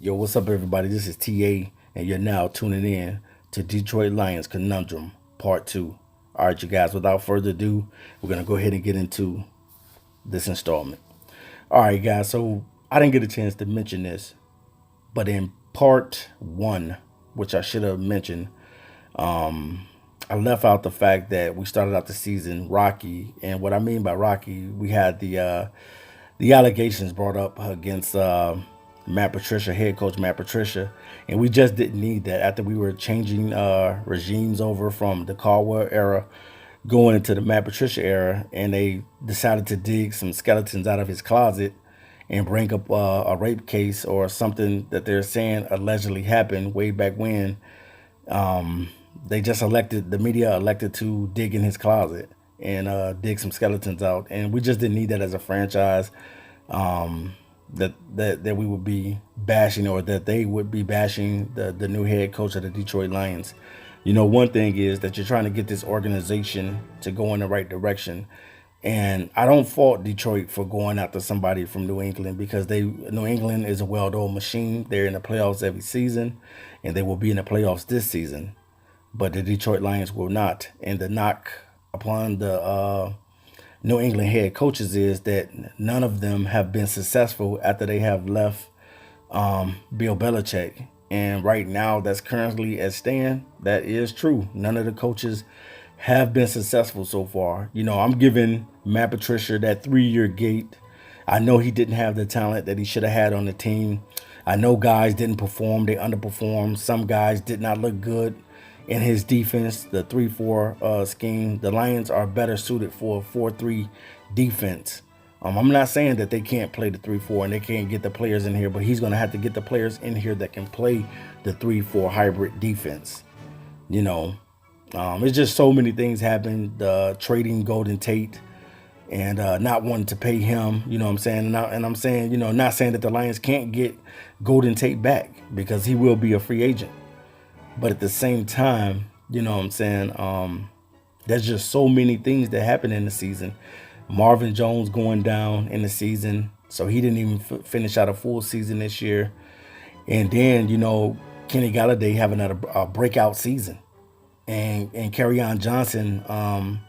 Yo, what's up, everybody? This is TA, and you're now tuning in to Detroit Lions Conundrum Part 2. All right, you guys, without further ado, we're going to go ahead and get into this installment. All right, guys, so I didn't get a chance to mention this, but in Part 1, which I should have mentioned, I left out the fact that we started out the season rocky. And what I mean by rocky, we had the allegations brought up against Matt Patricia, head coach Matt Patricia, and we just didn't need that after we were changing regimes over from the Caldwell era going into the Matt Patricia era, and they decided to dig some skeletons out of his closet and bring up a rape case or something that they're saying allegedly happened way back when. They just the media elected to dig in his closet and dig some skeletons out, and we just didn't need that as a franchise. That we would be bashing, or that they would be bashing the new head coach of the Detroit Lions. You know, one thing is that you're trying to get this organization to go in the right direction. And I don't fault Detroit for going after somebody from New England, because New England is a well-oiled machine. They're in the playoffs every season, and they will be in the playoffs this season. But the Detroit Lions will not. And the knock upon the New England head coaches is that none of them have been successful after they have left Bill Belichick. And right now, that's currently at stand. That is true. None of the coaches have been successful so far. You know, I'm giving Matt Patricia that 3-year gate. I know he didn't have the talent that he should have had on the team. I know guys didn't perform. They underperformed. Some guys did not look good in his defense, the 3-4 scheme. The Lions are better suited for a 4-3 defense. I'm not saying that they can't play the 3-4 and they can't get the players in here, but he's going to have to get the players in here that can play the 3-4 hybrid defense. You know, it's just so many things happened. Trading Golden Tate and not wanting to pay him, you know what I'm saying? And I'm saying, you know, not saying that the Lions can't get Golden Tate back, because he will be a free agent. But at the same time, you know what I'm saying, there's just so many things that happen in the season. Marvin Jones going down in the season, so he didn't even finish out a full season this year. And then, you know, Kenny Galladay having a breakout season. And Kerryon Johnson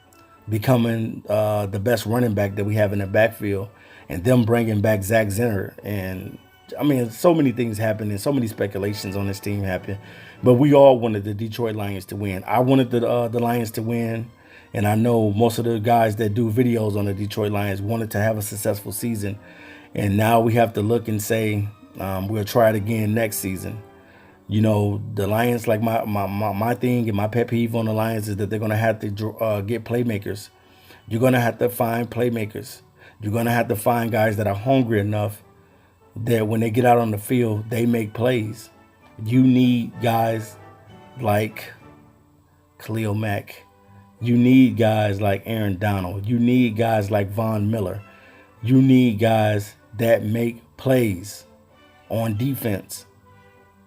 becoming the best running back that we have in the backfield. And them bringing back Zach Zenner. And I mean, so many things happen and so many speculations on this team happen. But we all wanted the Detroit Lions to win. I wanted the Lions to win. And I know most of the guys that do videos on the Detroit Lions wanted to have a successful season. And now we have to look and say, we'll try it again next season. You know, the Lions, like my thing and my pet peeve on the Lions is that they're going to have to get playmakers. You're going to have to find playmakers. You're going to have to find guys that are hungry enough that when they get out on the field, they make plays. You need guys like Khalil Mack. You need guys like Aaron Donald. You need guys like Von Miller. You need guys that make plays on defense.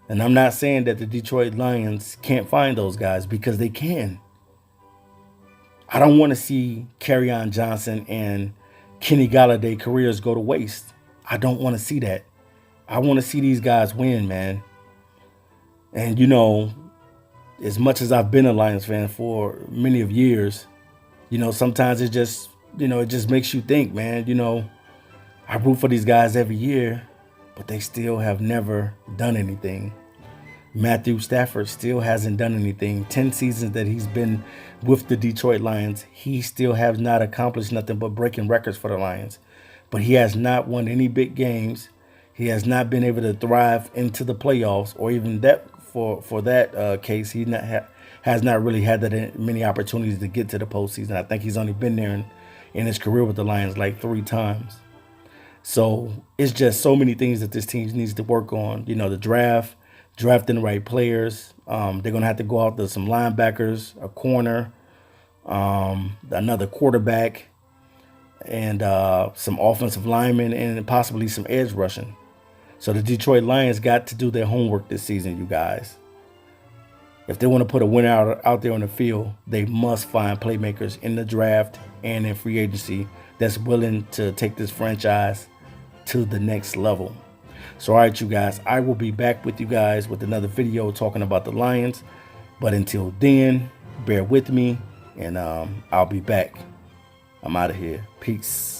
And I'm not saying that the Detroit Lions can't find those guys, because they can. I don't want to see Kerryon Johnson and Kenny Galladay careers go to waste. I don't want to see that. I want to see these guys win, man. And, you know, as much as I've been a Lions fan for many of years, you know, sometimes it just, you know, it just makes you think, man, you know, I root for these guys every year, but they still have never done anything. Matthew Stafford still hasn't done anything. 10 seasons that he's been with the Detroit Lions, he still has not accomplished nothing but breaking records for the Lions. But he has not won any big games. He has not been able to thrive into the playoffs, or even that for that case, he has not really had that many opportunities to get to the postseason. I think he's only been there in his career with the Lions like 3 times. So it's just so many things that this team needs to work on. You know, the drafting the right players. They're going to have to go out to some linebackers, a corner, another quarterback, and some offensive linemen, and possibly some edge rushing. So the Detroit Lions got to do their homework this season, you guys. If they want to put a winner out there on the field, they must find playmakers in the draft and in free agency that's willing to take this franchise to the next level. So, all right, you guys, I will be back with you guys with another video talking about the Lions. But until then, bear with me, and I'll be back. I'm out of here. Peace.